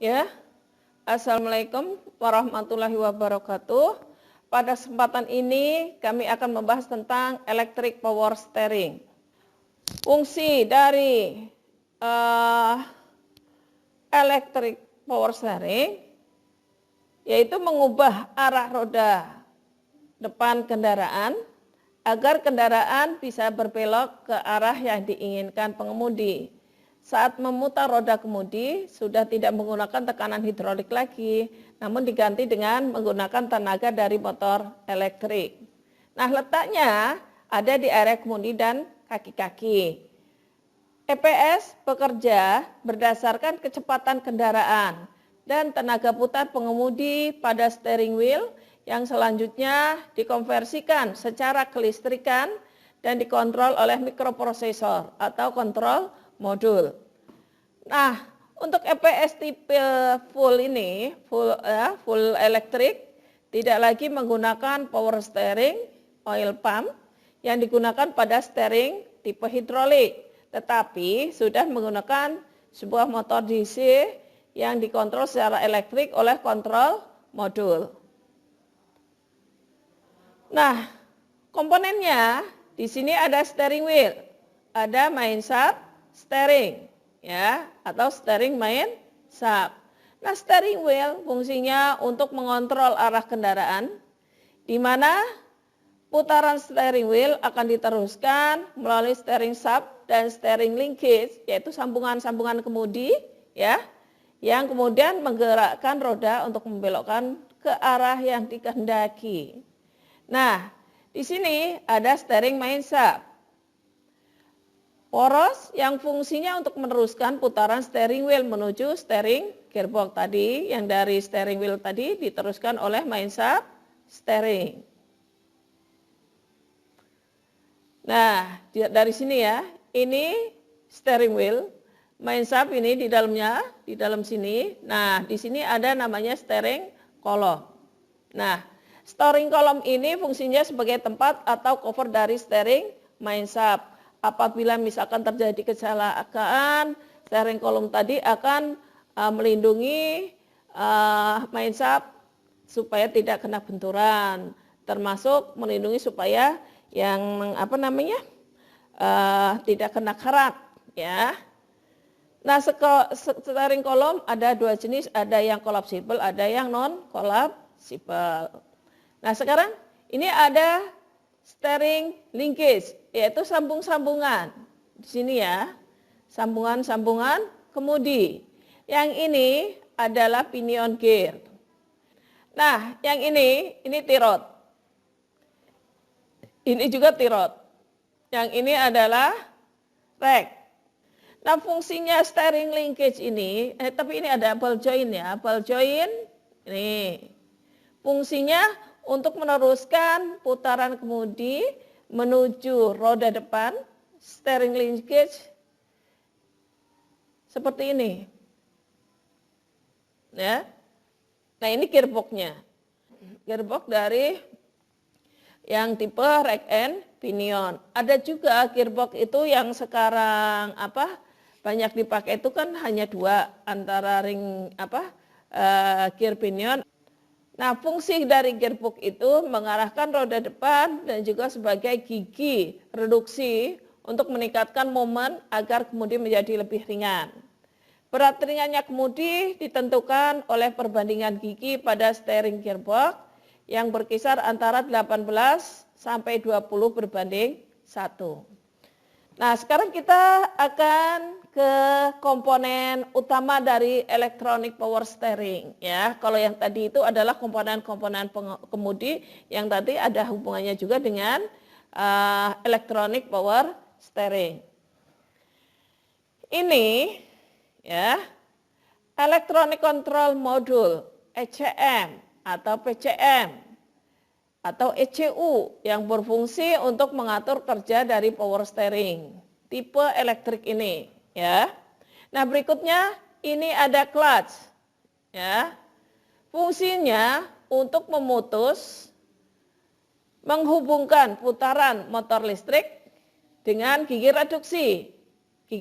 Ya, Assalamualaikum warahmatullahi wabarakatuh. Pada kesempatan ini kami akan membahas tentang electric power steering. Fungsi dari electric power steering yaitu mengubah arah roda depan kendaraan agar kendaraan bisa berbelok ke arah yang diinginkan pengemudi. Saat memutar roda kemudi sudah tidak menggunakan tekanan hidrolik lagi, namun diganti dengan menggunakan tenaga dari motor elektrik. Nah, letaknya ada di area kemudi dan kaki-kaki. EPS bekerja berdasarkan kecepatan kendaraan dan tenaga putar pengemudi pada steering wheel yang selanjutnya dikonversikan secara kelistrikan dan dikontrol oleh mikroprosesor atau kontrol modul. Nah, untuk EPS tipe full ini, full elektrik, tidak lagi menggunakan power steering oil pump yang digunakan pada steering tipe hidrolik, tetapi sudah menggunakan sebuah motor DC yang dikontrol secara elektrik oleh kontrol modul. Nah, komponennya di sini ada steering wheel, ada main shaft, steering, ya, atau steering main shaft. Nah, steering wheel fungsinya untuk mengontrol arah kendaraan, di mana putaran steering wheel akan diteruskan melalui steering shaft dan steering linkage, yaitu sambungan-sambungan kemudi, ya, yang kemudian menggerakkan roda untuk membelokkan ke arah yang dikehendaki. Nah, di sini ada steering main shaft, poros yang fungsinya untuk meneruskan putaran steering wheel menuju steering gearbox tadi, yang dari steering wheel tadi diteruskan oleh main shaft steering. Nah, dari sini ya, ini steering wheel, main shaft ini di dalamnya, di dalam sini. Nah, di sini ada namanya steering column. Nah, steering column ini fungsinya sebagai tempat atau cover dari steering main shaft. Apabila misalkan terjadi kecelakaan, steering column tadi akan melindungi main shaft supaya tidak kena benturan, termasuk melindungi supaya yang tidak kena karat, ya. Nah, steering column ada dua jenis, ada yang collapsible, ada yang non collapsible. Nah, sekarang ini ada steering linkage, yaitu sambung-sambungan. Di sini ya, sambungan-sambungan kemudi. Yang ini adalah pinion gear. Nah, yang ini tirot. Ini juga tirot. Yang ini adalah rack. Nah, fungsinya steering linkage ini, tapi ini ada ball joint ya, ball joint ini. Fungsinya untuk meneruskan putaran kemudi menuju roda depan, steering linkage seperti ini. Ya. Nah, ini gearbox-nya. Gearbox dari yang tipe rack and pinion. Ada juga gearbox itu yang sekarang banyak dipakai itu kan hanya dua, antara ring gear pinion. Nah, fungsi dari gearbox itu mengarahkan roda depan dan juga sebagai gigi reduksi untuk meningkatkan momen agar kemudi menjadi lebih ringan. Berat ringannya kemudi ditentukan oleh perbandingan gigi pada steering gearbox yang berkisar antara 18 sampai 20 berbanding 1. Nah, sekarang kita akan ke komponen utama dari electronic power steering ya. Kalau yang tadi itu adalah komponen-komponen kemudi, yang tadi ada hubungannya juga dengan electronic power steering. Ini ya, electronic control module ECM atau PCM atau ECU yang berfungsi untuk mengatur kerja dari power steering tipe elektrik ini ya. Nah, berikutnya ini ada clutch ya. Fungsinya untuk memutus, menghubungkan putaran motor listrik dengan gigi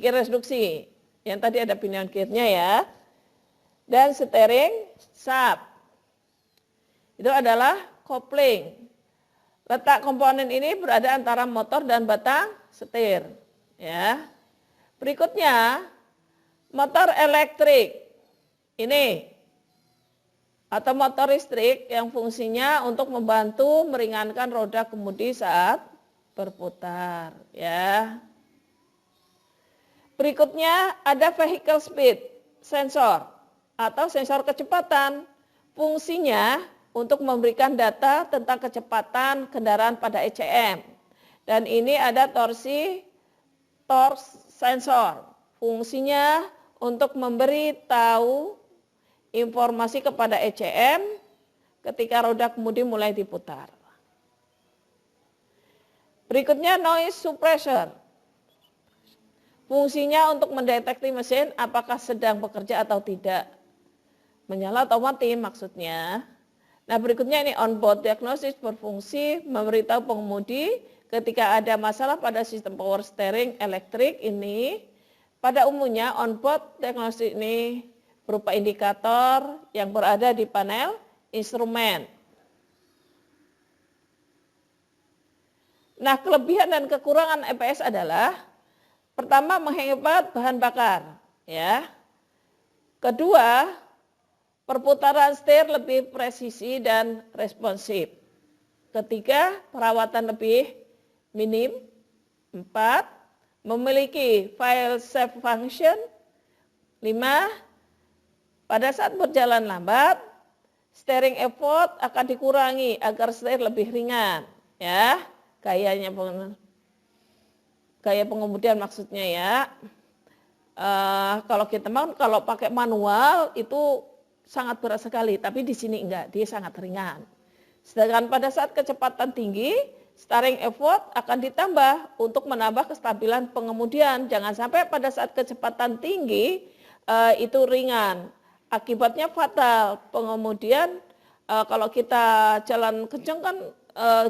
reduksi yang tadi ada pinion gearnya ya. dan steering shaft. Itu adalah kopling. Letak komponen ini berada antara motor dan batang setir. Ya. Berikutnya, motor elektrik. Ini atau motor listrik yang fungsinya untuk membantu meringankan roda kemudi saat berputar, ya. Berikutnya ada vehicle speed sensor atau sensor kecepatan. Fungsinya untuk memberikan data tentang kecepatan kendaraan pada ECM. Dan ini ada torque sensor. Fungsinya untuk memberi tahu informasi kepada ECM ketika roda kemudi mulai diputar. Berikutnya noise suppressor. Fungsinya untuk mendeteksi mesin apakah sedang bekerja atau tidak. Menyala atau mati maksudnya. Nah berikutnya ini on-board diagnosis berfungsi memberitahu pengemudi ketika ada masalah pada sistem power steering elektrik ini. Pada umumnya on-board diagnosis ini berupa indikator yang berada di panel instrumen. Nah, kelebihan dan kekurangan EPS adalah pertama menghemat bahan bakar, ya. Kedua, perputaran setir lebih presisi dan responsif. Ketiga, perawatan lebih minim. 4, memiliki file save function. 5, pada saat berjalan lambat, steering effort akan dikurangi agar setir lebih ringan, ya. Gaya pengemudian maksudnya ya. Kalau kita kalau pakai manual itu sangat berat sekali, tapi di sini enggak, dia sangat ringan. Sedangkan pada saat kecepatan tinggi, steering effort akan ditambah untuk menambah kestabilan pengemudian. Jangan sampai pada saat kecepatan tinggi itu ringan. Akibatnya fatal. Pengemudian kalau kita jalan kencang kan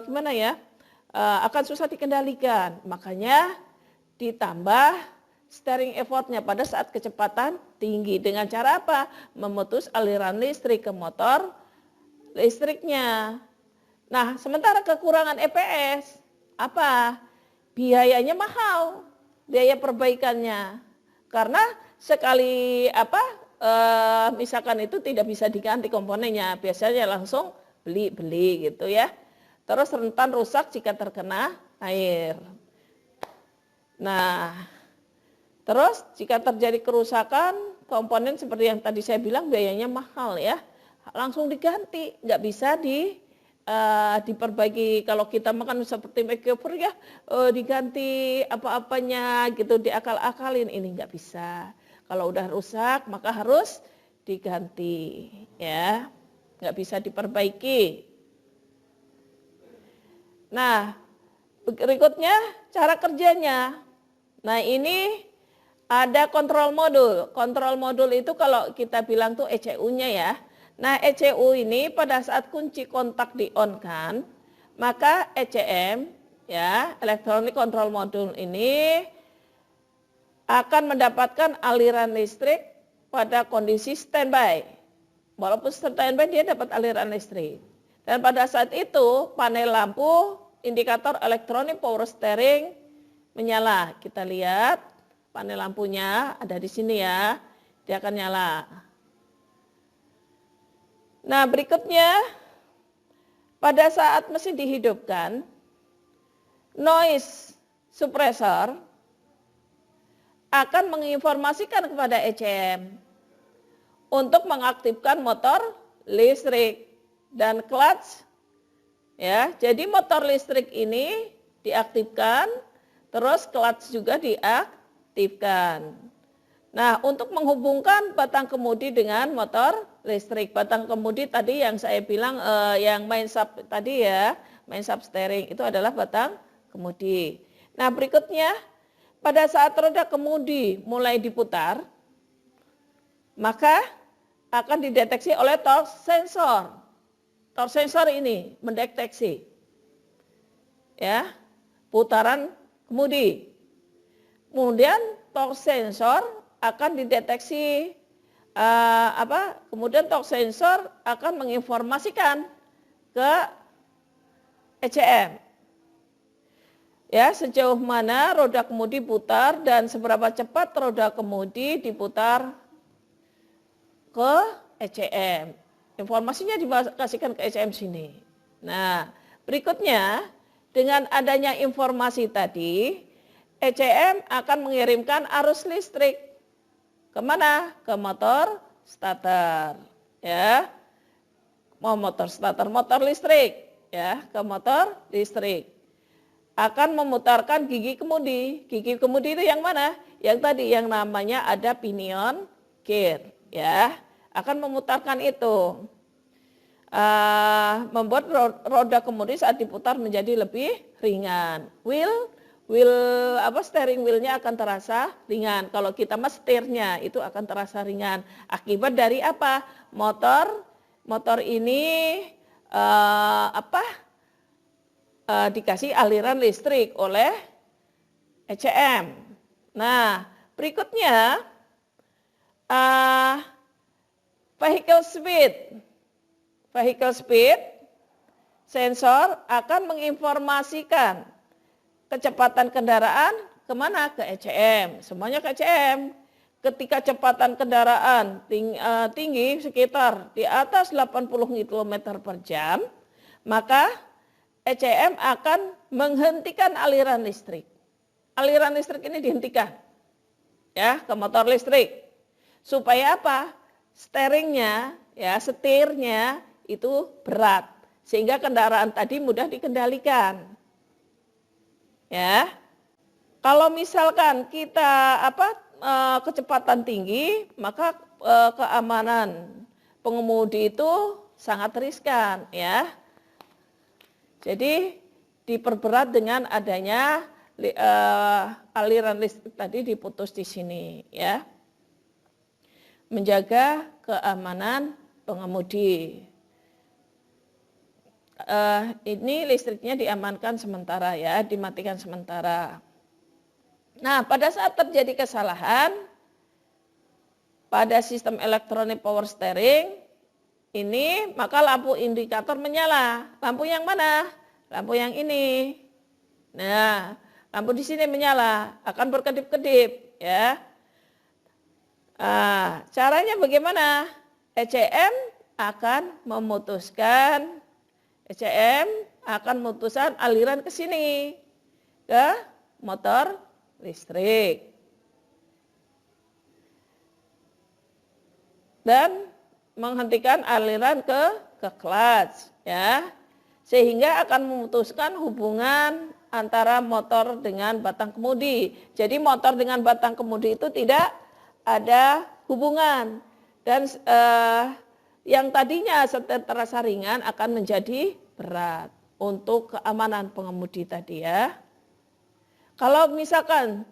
gimana ya, akan susah dikendalikan. Makanya ditambah steering effortnya pada saat kecepatan tinggi. Dengan cara apa? Memutus aliran listrik ke motor listriknya. Nah, sementara kekurangan EPS apa? Biayanya mahal, biaya perbaikannya. Karena sekali misalkan itu tidak bisa diganti komponennya, biasanya langsung beli gitu ya. Terus rentan rusak jika terkena air. Nah, terus jika terjadi kerusakan komponen seperti yang tadi saya bilang biayanya mahal ya, langsung diganti, nggak bisa diperbaiki. Kalau kita makan seperti makeover ya, diganti apa-apanya gitu, diakal-akalin, ini nggak bisa. Kalau udah rusak maka harus diganti ya, nggak bisa diperbaiki. Nah, berikutnya cara kerjanya. Nah, ini ada kontrol modul. Kontrol modul itu kalau kita bilang tuh ECU-nya ya. Nah, ECU ini pada saat kunci kontak di-on-kan, maka ECM ya, Electronic Control Module ini akan mendapatkan aliran listrik pada kondisi standby. Walaupun standby dia dapat aliran listrik. Dan pada saat itu panel lampu indikator elektronik power steering menyala. Kita lihat panel lampunya ada di sini ya. Dia akan nyala. Nah, berikutnya pada saat mesin dihidupkan, noise suppressor akan menginformasikan kepada ECM untuk mengaktifkan motor listrik dan clutch. Ya, jadi motor listrik ini diaktifkan, terus clutch juga diaktifkan. Nah, untuk menghubungkan batang kemudi dengan motor listrik, batang kemudi tadi yang saya bilang yang main sub tadi ya, main sub steering itu adalah batang kemudi. Nah, berikutnya pada saat roda kemudi mulai diputar, maka akan dideteksi oleh torque sensor. Torque sensor ini mendeteksi ya putaran kemudi. Kemudian torque sensor akan dideteksi kemudian torque sensor akan menginformasikan ke ECM. Ya, sejauh mana roda kemudi putar dan seberapa cepat roda kemudi diputar ke ECM. Informasinya dikasihkan ke ECM sini. Nah, berikutnya dengan adanya informasi tadi, ECM akan mengirimkan arus listrik kemana? Ke motor starter, ya. Mau motor starter, motor listrik, ya, ke motor listrik. Akan memutarkan gigi kemudi. Gigi kemudi itu yang mana? Yang tadi yang namanya ada pinion gear, ya. Akan memutarkan itu. Membuat roda kemudi saat diputar menjadi lebih ringan. Steering wheelnya akan terasa ringan. Kalau kita setirnya itu akan terasa ringan. Akibat dari apa? Motor ini dikasih aliran listrik oleh ECM. Nah, berikutnya vehicle speed sensor akan menginformasikan kecepatan kendaraan kemana? Ke ECM. Semuanya ke ECM. Ketika kecepatan kendaraan tinggi sekitar di atas 80 km per jam, maka ECM akan menghentikan aliran listrik. Aliran listrik ini dihentikan, ya, ke motor listrik. Supaya apa? Setirnya itu berat, sehingga kendaraan tadi mudah dikendalikan. Ya, kalau misalkan kita kecepatan tinggi, maka keamanan pengemudi itu sangat riskan, ya. Jadi diperberat dengan adanya aliran listrik tadi diputus di sini, ya. Menjaga keamanan pengemudi. Ini listriknya diamankan sementara, ya, dimatikan sementara. Nah, pada saat terjadi kesalahan pada sistem elektronik power steering ini, maka lampu indikator menyala. Lampu yang mana? Lampu yang ini. Nah, lampu di sini menyala, akan berkedip-kedip, ya. Caranya bagaimana? ECM akan memutuskan aliran ke sini, ke motor listrik. Dan menghentikan aliran ke clutch, ya, sehingga akan memutuskan hubungan antara motor dengan batang kemudi. Jadi motor dengan batang kemudi itu tidak ada hubungan, dan yang tadinya terasa ringan akan menjadi berat untuk keamanan pengemudi tadi, ya. Kalau misalkan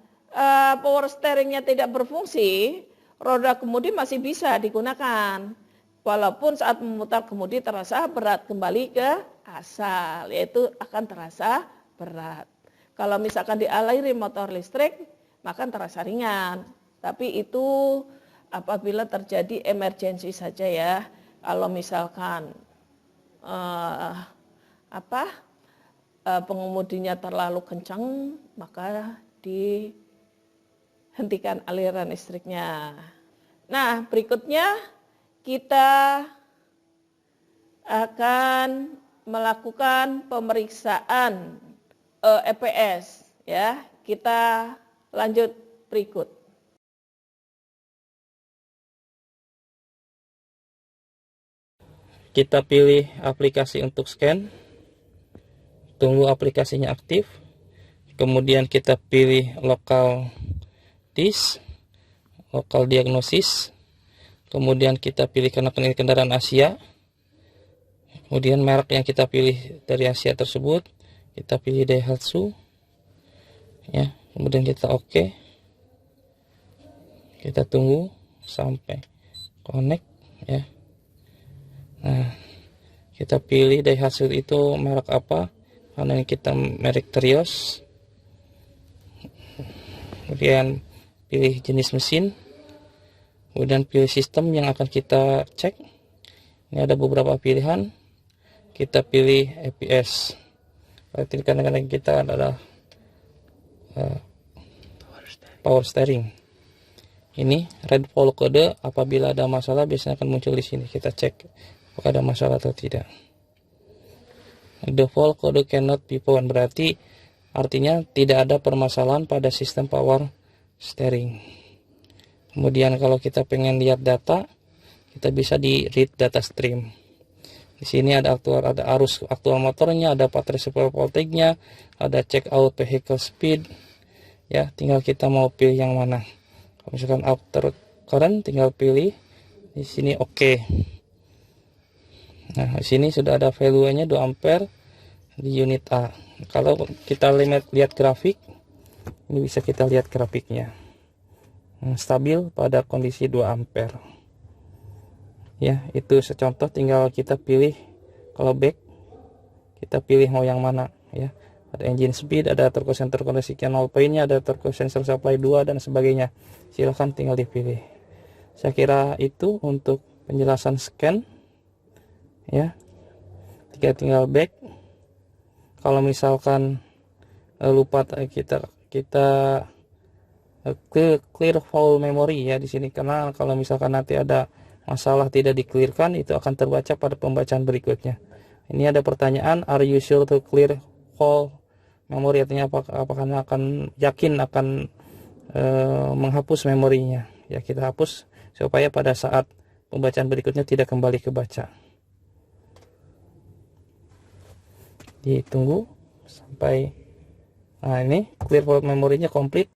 power steeringnya tidak berfungsi, roda kemudi masih bisa digunakan. Walaupun saat memutar kemudi terasa berat, kembali ke asal, yaitu akan terasa berat. Kalau misalkan dialiri motor listrik, maka terasa ringan. Tapi itu apabila terjadi emergensi saja, ya. Kalau misalkan pengemudinya terlalu kencang, maka dihentikan aliran listriknya. Nah, berikutnya kita akan melakukan pemeriksaan EPS, ya. Kita lanjut berikut. Kita pilih aplikasi untuk scan, tunggu aplikasinya aktif, kemudian kita pilih lokal disk, lokal diagnosis, kemudian kita pilih karena ini kendaraan Asia, kemudian merek yang kita pilih dari Asia tersebut kita pilih Daihatsu, ya, kemudian kita oke, kita tunggu sampai connect, ya. Nah, kita pilih Daihatsu itu merek apa, karena kita merek Trios, kemudian pilih jenis mesin, Kemudian pilih sistem yang akan kita cek. Ini ada beberapa pilihan. Kita pilih APS. Berarti kadang-kadang kita adalah power steering. Ini red fault code. Apabila ada masalah biasanya akan muncul di sini. Kita cek apakah ada masalah atau tidak. The fault code cannot be found. Berarti artinya tidak ada permasalahan pada sistem power steering. Kemudian kalau kita pengen lihat data, kita bisa di read data stream. Di sini ada arus aktual motornya, ada baterai supply voltage-nya, ada check out vehicle speed. Ya, tinggal kita mau pilih yang mana. Kalau misalkan after current, tinggal pilih di sini oke. Nah, di sini sudah ada value-nya 2 ampere di unit A. Kalau kita lihat grafik, ini bisa kita lihat grafiknya. Stabil pada kondisi 2 ampere. Ya, itu secontoh, tinggal kita pilih. Kalau back, kita pilih mau yang mana ya. Ada engine speed, ada torque center kondisi 0 poinnya, ada torque sensor supply 2 dan sebagainya. Silahkan tinggal dipilih. Saya kira itu untuk penjelasan scan ya. Tinggal back. Kalau misalkan lupa kita clear file memory ya di sini, karena kalau misalkan nanti ada masalah tidak di-clearkan, itu akan terbaca pada pembacaan berikutnya. Ini ada pertanyaan, are you sure to clear file memory? Artinya apakah akan yakin akan menghapus memorinya. Ya, kita hapus supaya pada saat pembacaan berikutnya tidak kembali kebaca. Ditunggu sampai, nah ini clear file memorinya komplit.